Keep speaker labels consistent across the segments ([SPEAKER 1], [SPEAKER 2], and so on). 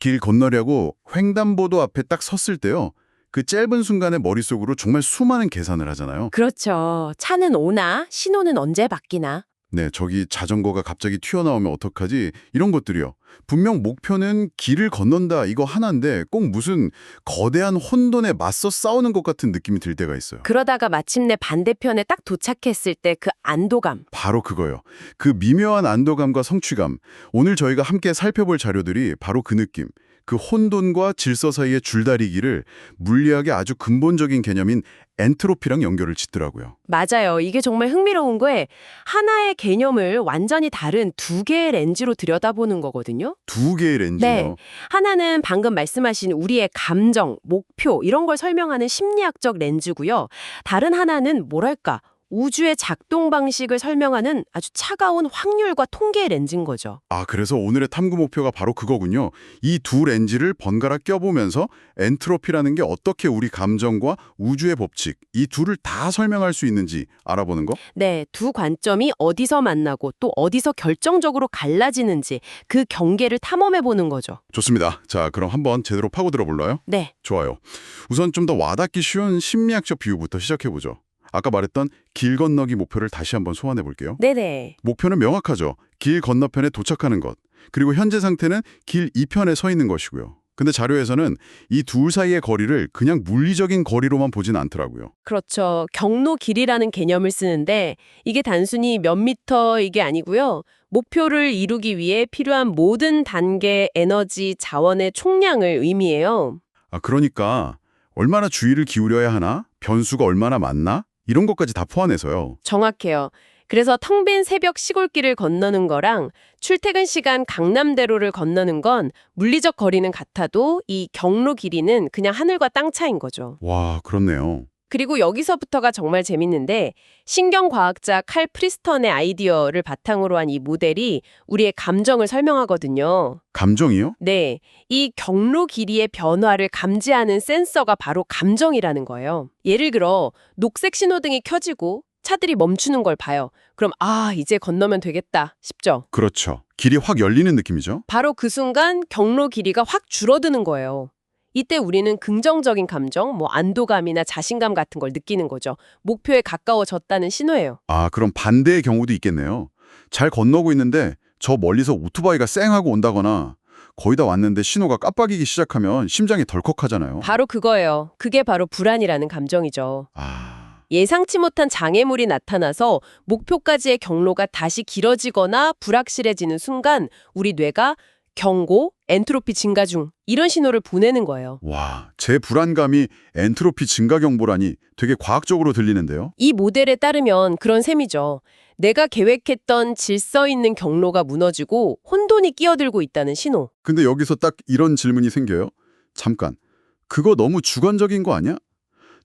[SPEAKER 1] 길 건너려고 횡단보도 앞에 딱 섰을 때요. 그 짧은 순간에 머릿속으로 정말 수많은 계산을 하잖아요.
[SPEAKER 2] 그렇죠. 차는 오나 신호는 언제 바뀌나.
[SPEAKER 1] 네, 저기 자전거가 갑자기 튀어나오면 어떡하지? 이런 것들이요. 분명 목표는 길을 건넌다 이거 하나인데 꼭 무슨 거대한 혼돈에 맞서 싸우는 것 같은 느낌이 들 때가 있어요.
[SPEAKER 2] 그러다가 마침내 반대편에 딱 도착했을 때 그 안도감.
[SPEAKER 1] 바로 그거요. 그 미묘한 안도감과 성취감. 오늘 저희가 함께 살펴볼 자료들이 바로 그 느낌. 그 혼돈과 질서 사이의 줄다리기를 물리학의 아주 근본적인 개념인 엔트로피랑 연결을 짓더라고요.
[SPEAKER 2] 맞아요. 이게 정말 흥미로운 거에 하나의 개념을 완전히 다른 두 개의 렌즈로 들여다보는 거거든요.
[SPEAKER 1] 두 개의 렌즈요.
[SPEAKER 2] 네. 하나는 방금 말씀하신 우리의 감정, 목표 이런 걸 설명하는 심리학적 렌즈고요. 다른 하나는 뭐랄까 우주의 작동 방식을 설명하는 아주 차가운 확률과 통계의 렌즈인 거죠.
[SPEAKER 1] 아, 그래서 오늘의 탐구 목표가 바로 그거군요. 이 두 렌즈를 번갈아 껴보면서 엔트로피라는 게 어떻게 우리 감정과 우주의 법칙, 이 둘을 다 설명할 수 있는지 알아보는 거?
[SPEAKER 2] 네, 두 관점이 어디서 만나고 또 어디서 결정적으로 갈라지는지 그 경계를 탐험해 보는 거죠.
[SPEAKER 1] 좋습니다. 자, 그럼 한번 제대로 파고들어 볼까요?
[SPEAKER 2] 네.
[SPEAKER 1] 좋아요. 우선 좀 더 와닿기 쉬운 심리학적 비유부터 시작해보죠. 아까 말했던 길 건너기 목표를 다시 한번 소환해 볼게요.
[SPEAKER 2] 네네.
[SPEAKER 1] 목표는 명확하죠. 길 건너편에 도착하는 것. 그리고 현재 상태는 길 이편에 서 있는 것이고요. 근데 자료에서는 이 둘 사이의 거리를 그냥 물리적인 거리로만 보진 않더라고요.
[SPEAKER 2] 그렇죠. 경로 길이라는 개념을 쓰는데 이게 단순히 몇 미터 이게 아니고요. 목표를 이루기 위해 필요한 모든 단계, 에너지, 자원의 총량을 의미해요.
[SPEAKER 1] 아, 그러니까 얼마나 주의를 기울여야 하나? 변수가 얼마나 많나? 이런 것까지 다 포함해서요.
[SPEAKER 2] 정확해요. 그래서 텅 빈 새벽 시골길을 건너는 거랑 출퇴근 시간 강남대로를 건너는 건 물리적 거리는 같아도 이 경로 길이는 그냥 하늘과 땅 차이인 거죠.
[SPEAKER 1] 와, 그렇네요.
[SPEAKER 2] 그리고 여기서부터가 정말 재밌는데 신경과학자 칼 프리스턴의 아이디어를 바탕으로 한 이 모델이 우리의 감정을 설명하거든요.
[SPEAKER 1] 감정이요?
[SPEAKER 2] 네, 이 경로 길이의 변화를 감지하는 센서가 바로 감정이라는 거예요. 예를 들어 녹색 신호등이 켜지고 차들이 멈추는 걸 봐요. 그럼 아, 이제 건너면 되겠다 싶죠?
[SPEAKER 1] 그렇죠. 길이 확 열리는 느낌이죠.
[SPEAKER 2] 바로 그 순간 경로 길이가 확 줄어드는 거예요. 이때 우리는 긍정적인 감정, 안도감이나 자신감 같은 걸 느끼는 거죠. 목표에 가까워졌다는 신호예요.
[SPEAKER 1] 아, 그럼 반대의 경우도 있겠네요. 잘 건너고 있는데 저 멀리서 오토바이가 쌩하고 온다거나 거의 다 왔는데 신호가 깜빡이기 시작하면 심장이 덜컥하잖아요.
[SPEAKER 2] 바로 그거예요. 그게 바로 불안이라는 감정이죠.
[SPEAKER 1] 아,
[SPEAKER 2] 예상치 못한 장애물이 나타나서 목표까지의 경로가 다시 길어지거나 불확실해지는 순간 우리 뇌가 경고, 엔트로피 증가 중 이런 신호를 보내는 거예요.
[SPEAKER 1] 와, 제 불안감이 엔트로피 증가 경보라니 되게 과학적으로 들리는데요.
[SPEAKER 2] 이 모델에 따르면 그런 셈이죠. 내가 계획했던 질서 있는 경로가 무너지고 혼돈이 끼어들고 있다는 신호.
[SPEAKER 1] 근데 여기서 딱 이런 질문이 생겨요. 잠깐, 그거 너무 주관적인 거 아니야?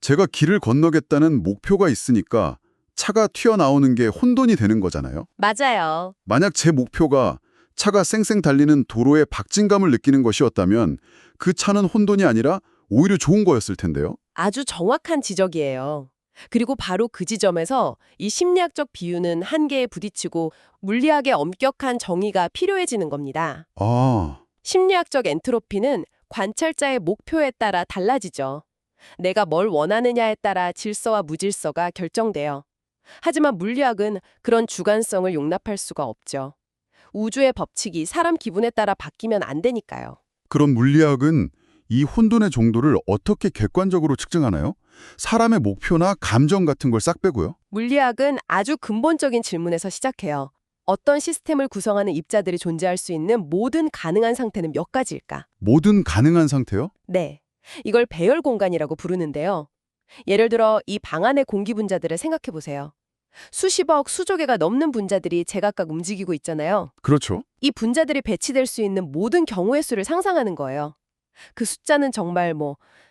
[SPEAKER 1] 제가 길을 건너겠다는 목표가 있으니까 차가 튀어나오는 게 혼돈이 되는 거잖아요.
[SPEAKER 2] 맞아요.
[SPEAKER 1] 만약 제 목표가 차가 쌩쌩 달리는 도로의 박진감을 느끼는 것이었다면 그 차는 혼돈이 아니라 오히려 좋은 거였을 텐데요.
[SPEAKER 2] 아주 정확한 지적이에요. 그리고 바로 그 지점에서 이 심리학적 비유는 한계에 부딪히고 물리학의 엄격한 정의가 필요해지는 겁니다.
[SPEAKER 1] 아,
[SPEAKER 2] 심리학적 엔트로피는 관찰자의 목표에 따라 달라지죠. 내가 뭘 원하느냐에 따라 질서와 무질서가 결정돼요. 하지만 물리학은 그런 주관성을 용납할 수가 없죠. 우주의 법칙이 사람 기분에 따라 바뀌면 안 되니까요.
[SPEAKER 1] 그럼 물리학은 이 혼돈의 정도를 어떻게 객관적으로 측정하나요? 사람의 목표나 감정 같은 걸 싹 빼고요.
[SPEAKER 2] 물리학은 아주 근본적인 질문에서 시작해요. 어떤 시스템을 구성하는 입자들이 존재할 수 있는 모든 가능한 상태는 몇 가지일까?
[SPEAKER 1] 모든 가능한 상태요?
[SPEAKER 2] 네. 이걸 배열 공간이라고 부르는데요. 예를 들어 이 방 안의 공기 분자들을 생각해 보세요. 수십억, 수조 개가 넘는 분자들이 제각각 움직이고 있잖아요.
[SPEAKER 1] 그렇죠.
[SPEAKER 2] 이 분자들이 배치될 수 있는 모든 경우의 수를 상상하는 거예요. 그 숫자는 정말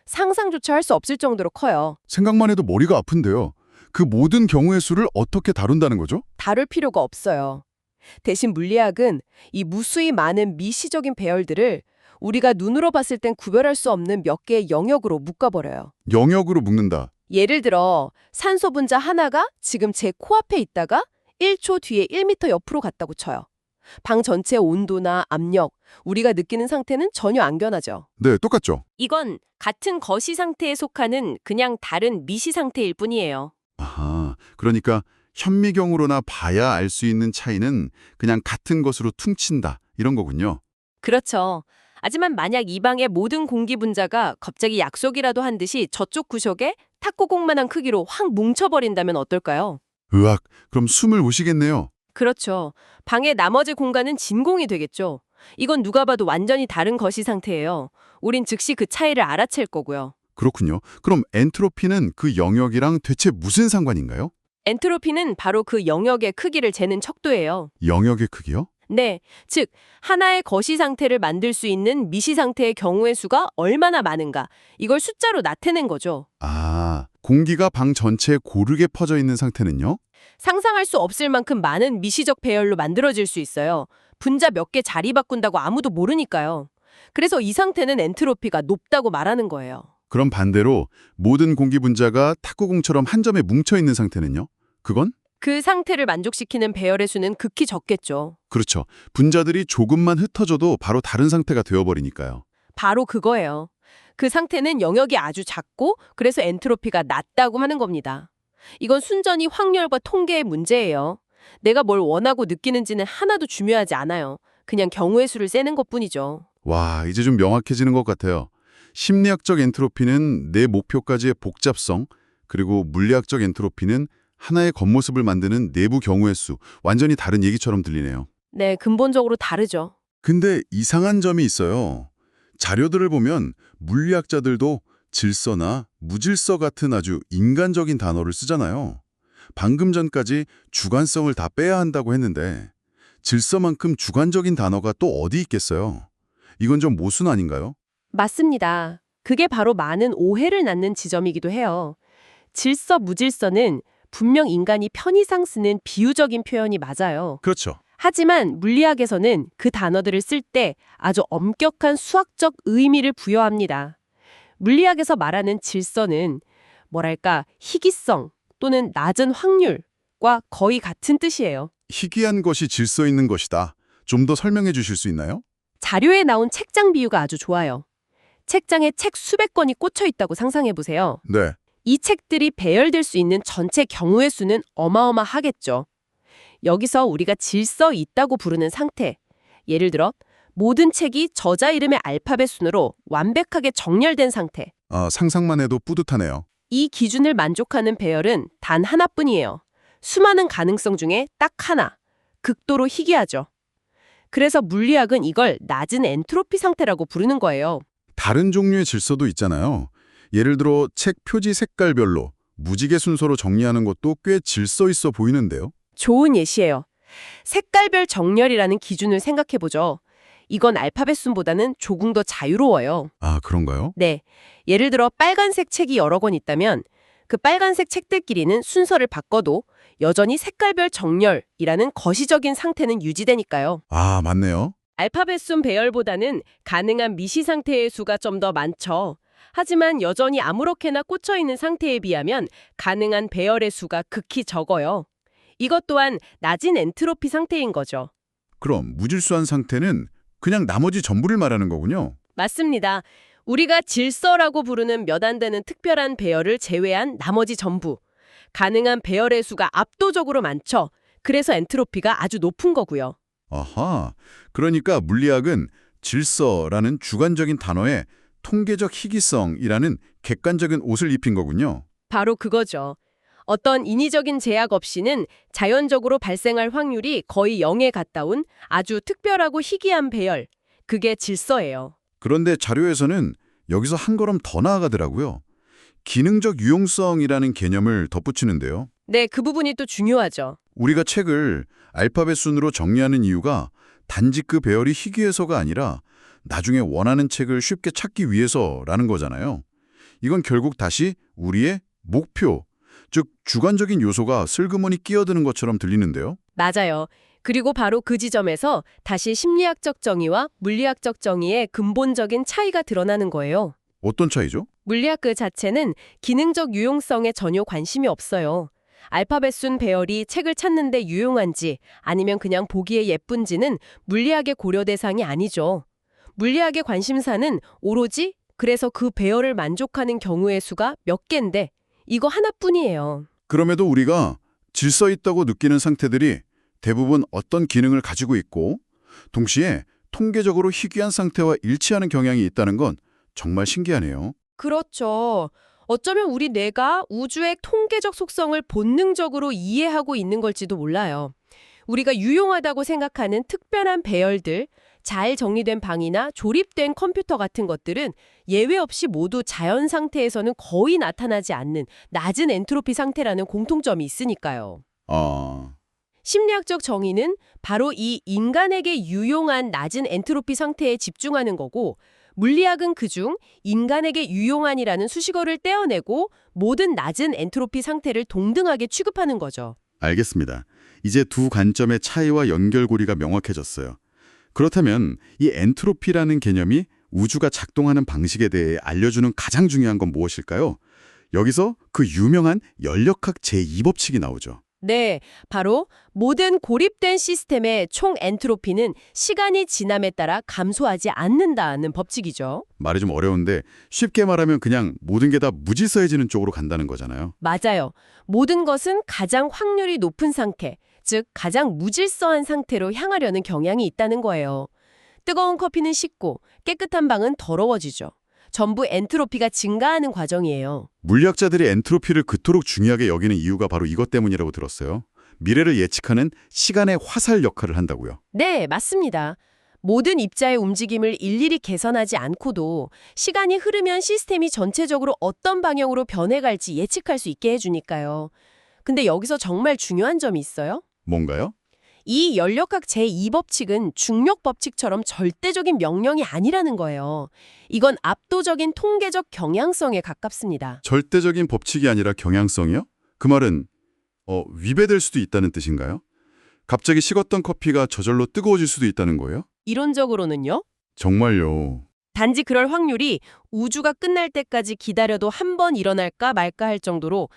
[SPEAKER 2] 상상조차 할 수 없을 정도로 커요.
[SPEAKER 1] 생각만 해도 머리가 아픈데요. 그 모든 경우의 수를 어떻게 다룬다는 거죠?
[SPEAKER 2] 다룰 필요가 없어요. 대신 물리학은 이 무수히 많은 미시적인 배열들을 우리가 눈으로 봤을 땐 구별할 수 없는 몇 개의 영역으로 묶어버려요.
[SPEAKER 1] 영역으로 묶는다.
[SPEAKER 2] 예를 들어 산소 분자 하나가 지금 제 코앞에 있다가 1초 뒤에 1m 옆으로 갔다고 쳐요. 방 전체의 온도나 압력, 우리가 느끼는 상태는 전혀 안 변하죠.
[SPEAKER 1] 네, 똑같죠.
[SPEAKER 2] 이건 같은 거시 상태에 속하는 그냥 다른 미시 상태일 뿐이에요.
[SPEAKER 1] 아하, 그러니까 현미경으로나 봐야 알 수 있는 차이는 그냥 같은 것으로 퉁친다, 이런 거군요.
[SPEAKER 2] 그렇죠. 하지만 만약 이 방의 모든 공기 분자가 갑자기 약속이라도 한 듯이 저쪽 구석에 탁구공만한 크기로 확 뭉쳐버린다면 어떨까요?
[SPEAKER 1] 으악, 그럼 숨을 못 쉬겠네요.
[SPEAKER 2] 그렇죠. 방의 나머지 공간은 진공이 되겠죠. 이건 누가 봐도 완전히 다른 거시 상태예요. 우린 즉시 그 차이를 알아챌 거고요.
[SPEAKER 1] 그렇군요. 그럼 엔트로피는 그 영역이랑 대체 무슨 상관인가요?
[SPEAKER 2] 엔트로피는 바로 그 영역의 크기를 재는 척도예요.
[SPEAKER 1] 영역의 크기요?
[SPEAKER 2] 네, 즉 하나의 거시 상태를 만들 수 있는 미시 상태의 경우의 수가 얼마나 많은가, 이걸 숫자로 나타낸 거죠.
[SPEAKER 1] 아, 공기가 방 전체에 고르게 퍼져 있는 상태는요?
[SPEAKER 2] 상상할 수 없을 만큼 많은 미시적 배열로 만들어질 수 있어요. 분자 몇 개 자리 바꾼다고 아무도 모르니까요. 그래서 이 상태는 엔트로피가 높다고 말하는 거예요.
[SPEAKER 1] 그럼 반대로 모든 공기 분자가 탁구공처럼 한 점에 뭉쳐 있는 상태는요? 그건?
[SPEAKER 2] 그 상태를 만족시키는 배열의 수는 극히 적겠죠.
[SPEAKER 1] 그렇죠. 분자들이 조금만 흩어져도 바로 다른 상태가 되어버리니까요.
[SPEAKER 2] 바로 그거예요. 그 상태는 영역이 아주 작고 그래서 엔트로피가 낮다고 하는 겁니다. 이건 순전히 확률과 통계의 문제예요. 내가 뭘 원하고 느끼는지는 하나도 중요하지 않아요. 그냥 경우의 수를 세는 것뿐이죠.
[SPEAKER 1] 와, 이제 좀 명확해지는 것 같아요. 심리학적 엔트로피는 내 목표까지의 복잡성, 그리고 물리학적 엔트로피는 하나의 겉모습을 만드는 내부 경우의 수, 완전히 다른 얘기처럼 들리네요.
[SPEAKER 2] 네, 근본적으로 다르죠.
[SPEAKER 1] 근데 이상한 점이 있어요. 자료들을 보면 물리학자들도 질서나 무질서 같은 아주 인간적인 단어를 쓰잖아요. 방금 전까지 주관성을 다 빼야 한다고 했는데 질서만큼 주관적인 단어가 또 어디 있겠어요? 이건 좀 모순 아닌가요?
[SPEAKER 2] 맞습니다. 그게 바로 많은 오해를 낳는 지점이기도 해요. 질서, 무질서는 분명 인간이 편의상 쓰는 비유적인 표현이 맞아요.
[SPEAKER 1] 그렇죠.
[SPEAKER 2] 하지만 물리학에서는 그 단어들을 쓸 때 아주 엄격한 수학적 의미를 부여합니다. 물리학에서 말하는 질서는 뭐랄까 희귀성 또는 낮은 확률과 거의 같은 뜻이에요.
[SPEAKER 1] 희귀한 것이 질서 있는 것이다. 좀 더 설명해 주실 수 있나요?
[SPEAKER 2] 자료에 나온 책장 비유가 아주 좋아요. 책장에 책 수백 권이 꽂혀 있다고 상상해 보세요.
[SPEAKER 1] 네.
[SPEAKER 2] 이 책들이 배열될 수 있는 전체 경우의 수는 어마어마하겠죠. 여기서 우리가 질서 있다고 부르는 상태, 예를 들어 모든 책이 저자 이름의 알파벳 순으로 완벽하게 정렬된 상태,
[SPEAKER 1] 아, 상상만 해도 뿌듯하네요.
[SPEAKER 2] 이 기준을 만족하는 배열은 단 하나뿐이에요. 수많은 가능성 중에 딱 하나, 극도로 희귀하죠. 그래서 물리학은 이걸 낮은 엔트로피 상태라고 부르는 거예요.
[SPEAKER 1] 다른 종류의 질서도 있잖아요. 예를 들어 책 표지 색깔별로 무지개 순서로 정리하는 것도 꽤 질서 있어 보이는데요.
[SPEAKER 2] 좋은 예시예요. 색깔별 정렬이라는 기준을 생각해보죠. 이건 알파벳 순보다는 조금 더 자유로워요.
[SPEAKER 1] 아, 그런가요?
[SPEAKER 2] 네. 예를 들어 빨간색 책이 여러 권 있다면 그 빨간색 책들끼리는 순서를 바꿔도 여전히 색깔별 정렬이라는 거시적인 상태는 유지되니까요.
[SPEAKER 1] 아, 맞네요.
[SPEAKER 2] 알파벳 순 배열보다는 가능한 미시 상태의 수가 좀 더 많죠. 하지만 여전히 아무렇게나 꽂혀 있는 상태에 비하면 가능한 배열의 수가 극히 적어요. 이것 또한 낮은 엔트로피 상태인 거죠.
[SPEAKER 1] 그럼 무질서한 상태는 그냥 나머지 전부를 말하는 거군요.
[SPEAKER 2] 맞습니다. 우리가 질서라고 부르는 몇 안 되는 특별한 배열을 제외한 나머지 전부. 가능한 배열의 수가 압도적으로 많죠. 그래서 엔트로피가 아주 높은 거고요.
[SPEAKER 1] 아하, 그러니까 물리학은 질서라는 주관적인 단어에 통계적 희귀성이라는 객관적인 옷을 입힌 거군요.
[SPEAKER 2] 바로 그거죠. 어떤 인위적인 제약 없이는 자연적으로 발생할 확률이 거의 0에 가까운 아주 특별하고 희귀한 배열. 그게 질서예요.
[SPEAKER 1] 그런데 자료에서는 여기서 한 걸음 더 나아가더라고요. 기능적 유용성이라는 개념을 덧붙이는데요.
[SPEAKER 2] 네, 그 부분이 또 중요하죠.
[SPEAKER 1] 우리가 책을 알파벳 순으로 정리하는 이유가 단지 그 배열이 희귀해서가 아니라 나중에 원하는 책을 쉽게 찾기 위해서라는 거잖아요. 이건 결국 다시 우리의 목표, 즉 주관적인 요소가 슬그머니 끼어드는 것처럼 들리는데요.
[SPEAKER 2] 맞아요. 그리고 바로 그 지점에서 다시 심리학적 정의와 물리학적 정의의 근본적인 차이가 드러나는 거예요.
[SPEAKER 1] 어떤 차이죠?
[SPEAKER 2] 물리학 그 자체는 기능적 유용성에 전혀 관심이 없어요. 알파벳 순 배열이 책을 찾는데 유용한지 아니면 그냥 보기에 예쁜지는 물리학의 고려 대상이 아니죠. 물리학의 관심사는 오로지 그래서 그 배열을 만족하는 경우의 수가 몇 개인데 이거 하나뿐이에요.
[SPEAKER 1] 그럼에도 우리가 질서 있다고 느끼는 상태들이 대부분 어떤 기능을 가지고 있고 동시에 통계적으로 희귀한 상태와 일치하는 경향이 있다는 건 정말 신기하네요.
[SPEAKER 2] 그렇죠. 어쩌면 우리 뇌가 우주의 통계적 속성을 본능적으로 이해하고 있는 걸지도 몰라요. 우리가 유용하다고 생각하는 특별한 배열들, 잘 정리된 방이나 조립된 컴퓨터 같은 것들은 예외 없이 모두 자연 상태에서는 거의 나타나지 않는 낮은 엔트로피 상태라는 공통점이 있으니까요.
[SPEAKER 1] 아,
[SPEAKER 2] 심리학적 정의는 바로 이 인간에게 유용한 낮은 엔트로피 상태에 집중하는 거고, 물리학은 그중 인간에게 유용한이라는 수식어를 떼어내고 모든 낮은 엔트로피 상태를 동등하게 취급하는 거죠.
[SPEAKER 1] 알겠습니다. 이제 두 관점의 차이와 연결고리가 명확해졌어요. 그렇다면 이 엔트로피라는 개념이 우주가 작동하는 방식에 대해 알려주는 가장 중요한 건 무엇일까요? 여기서 그 유명한 연력학 제2법칙이 나오죠.
[SPEAKER 2] 네, 바로 모든 고립된 시스템의 총 엔트로피는 시간이 지남에 따라 감소하지 않는다는 법칙이죠.
[SPEAKER 1] 말이 좀 어려운데 쉽게 말하면 그냥 모든 게 다 무질서해지는 쪽으로 간다는 거잖아요.
[SPEAKER 2] 맞아요. 모든 것은 가장 확률이 높은 상태, 즉 가장 무질서한 상태로 향하려는 경향이 있다는 거예요. 뜨거운 커피는 식고 깨끗한 방은 더러워지죠. 전부 엔트로피가 증가하는 과정이에요.
[SPEAKER 1] 물리학자들이 엔트로피를 그토록 중요하게 여기는 이유가 바로 이것 때문이라고 들었어요. 미래를 예측하는 시간의 화살 역할을 한다고요.
[SPEAKER 2] 네, 맞습니다. 모든 입자의 움직임을 일일이 계산하지 않고도 시간이 흐르면 시스템이 전체적으로 어떤 방향으로 변해갈지 예측할 수 있게 해주니까요. 근데 여기서 정말 중요한 점이 있어요.
[SPEAKER 1] 뭔가요?
[SPEAKER 2] 이 연력학 제2법칙은 중력 법칙처럼 절대적인 명령이 아니라는 거예요. 이건 압도적인 통계적 경향성에 가깝습니다.
[SPEAKER 1] 절대적인 법칙이 아니라 경향성이요? 그 말은 위배될 수도 있다는 뜻인가요? 갑자기 식었던 커피가 저절로 뜨거워질 수도 있다는 거예요?
[SPEAKER 2] 이론적으로는요.
[SPEAKER 1] 정말요.
[SPEAKER 2] 단지 그럴 확률이 우주가 끝날 때까지 기다려도 한 번 일어날까 말까 할 정도로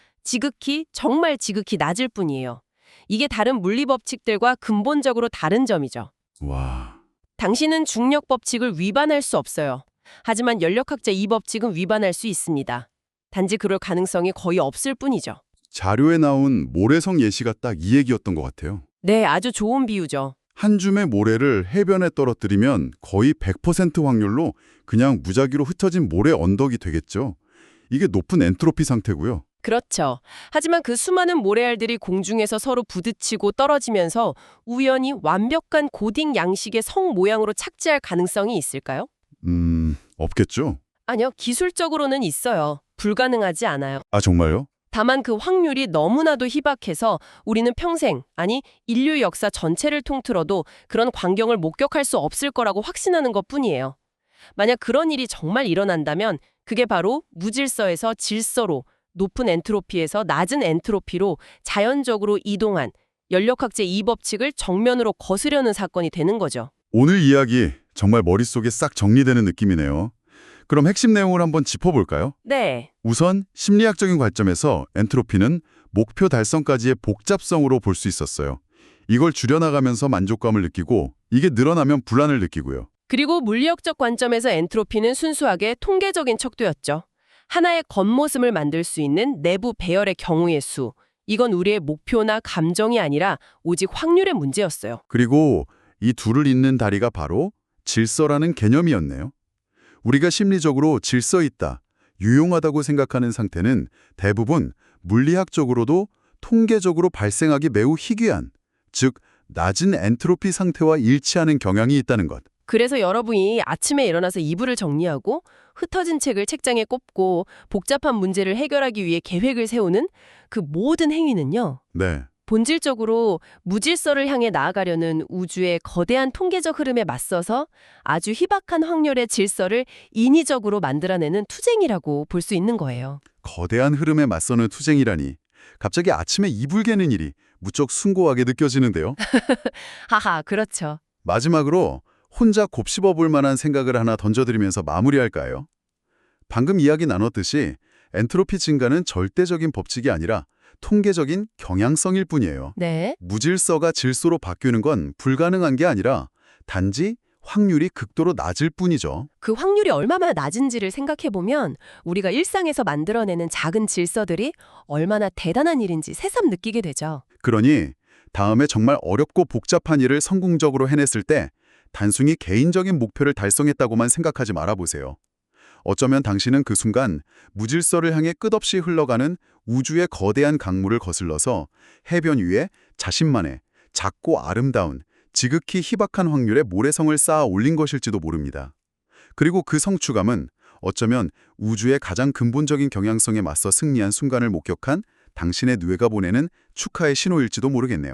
[SPEAKER 2] 정말 지극히 낮을 뿐이에요. 이게 다른 물리 법칙들과 근본적으로 다른 점이죠.
[SPEAKER 1] 와,
[SPEAKER 2] 당신은 중력 법칙을 위반할 수 없어요. 하지만 연력학자 이 법칙은 위반할 수 있습니다. 단지 그럴 가능성이 거의 없을 뿐이죠.
[SPEAKER 1] 자료에 나온 모래성 예시가 딱 이 얘기였던 것 같아요.
[SPEAKER 2] 네, 아주 좋은 비유죠.
[SPEAKER 1] 한 줌의 모래를 해변에 떨어뜨리면 거의 100% 확률로 그냥 무작위로 흩어진 모래 언덕이 되겠죠. 이게 높은 엔트로피 상태고요.
[SPEAKER 2] 그렇죠. 하지만 그 수많은 모래알들이 공중에서 서로 부딪히고 떨어지면서 우연히 완벽한 고딩 양식의 성 모양으로 착지할 가능성이 있을까요?
[SPEAKER 1] 없겠죠?
[SPEAKER 2] 아니요, 기술적으로는 있어요. 불가능하지 않아요.
[SPEAKER 1] 아, 정말요?
[SPEAKER 2] 다만 그 확률이 너무나도 희박해서 우리는 평생, 아니 인류 역사 전체를 통틀어도 그런 광경을 목격할 수 없을 거라고 확신하는 것뿐이에요. 만약 그런 일이 정말 일어난다면 그게 바로 무질서에서 질서로, 높은 엔트로피에서 낮은 엔트로피로 자연적으로 이동한 연력학 제2법칙을 정면으로 거스려는 사건이 되는 거죠.
[SPEAKER 1] 오늘 이야기 정말 머릿속에 싹 정리되는 느낌이네요. 그럼 핵심 내용을 한번 짚어볼까요?
[SPEAKER 2] 네.
[SPEAKER 1] 우선 심리학적인 관점에서 엔트로피는 목표 달성까지의 복잡성으로 볼 수 있었어요. 이걸 줄여나가면서 만족감을 느끼고 이게 늘어나면 불안을 느끼고요.
[SPEAKER 2] 그리고 물리학적 관점에서 엔트로피는 순수하게 통계적인 척도였죠. 하나의 겉모습을 만들 수 있는 내부 배열의 경우의 수. 이건 우리의 목표나 감정이 아니라 오직 확률의 문제였어요.
[SPEAKER 1] 그리고 이 둘을 잇는 다리가 바로 질서라는 개념이었네요. 우리가 심리적으로 질서 있다, 유용하다고 생각하는 상태는 대부분 물리학적으로도 통계적으로 발생하기 매우 희귀한, 즉 낮은 엔트로피 상태와 일치하는 경향이 있다는 것.
[SPEAKER 2] 그래서 여러분이 아침에 일어나서 이불을 정리하고 흩어진 책을 책장에 꼽고 복잡한 문제를 해결하기 위해 계획을 세우는 그 모든 행위는요.
[SPEAKER 1] 네,
[SPEAKER 2] 본질적으로 무질서를 향해 나아가려는 우주의 거대한 통계적 흐름에 맞서서 아주 희박한 확률의 질서를 인위적으로 만들어내는 투쟁이라고 볼 수 있는 거예요.
[SPEAKER 1] 거대한 흐름에 맞서는 투쟁이라니. 갑자기 아침에 이불 개는 일이 무척 숭고하게 느껴지는데요.
[SPEAKER 2] 하하, 그렇죠.
[SPEAKER 1] 마지막으로 혼자 곱씹어 볼 만한 생각을 하나 던져드리면서 마무리할까요? 방금 이야기 나눴듯이 엔트로피 증가는 절대적인 법칙이 아니라 통계적인 경향성일 뿐이에요.
[SPEAKER 2] 네.
[SPEAKER 1] 무질서가 질소로 바뀌는 건 불가능한 게 아니라 단지 확률이 극도로 낮을 뿐이죠.
[SPEAKER 2] 그 확률이 얼마나 낮은지를 생각해보면 우리가 일상에서 만들어내는 작은 질서들이 얼마나 대단한 일인지 새삼 느끼게 되죠.
[SPEAKER 1] 그러니 다음에 정말 어렵고 복잡한 일을 성공적으로 해냈을 때 단순히 개인적인 목표를 달성했다고만 생각하지 말아보세요. 어쩌면 당신은 그 순간 무질서를 향해 끝없이 흘러가는 우주의 거대한 강물을 거슬러서 해변 위에 자신만의 작고 아름다운 지극히 희박한 확률의 모래성을 쌓아 올린 것일지도 모릅니다. 그리고 그 성취감은 어쩌면 우주의 가장 근본적인 경향성에 맞서 승리한 순간을 목격한 당신의 뇌가 보내는 축하의 신호일지도 모르겠네요.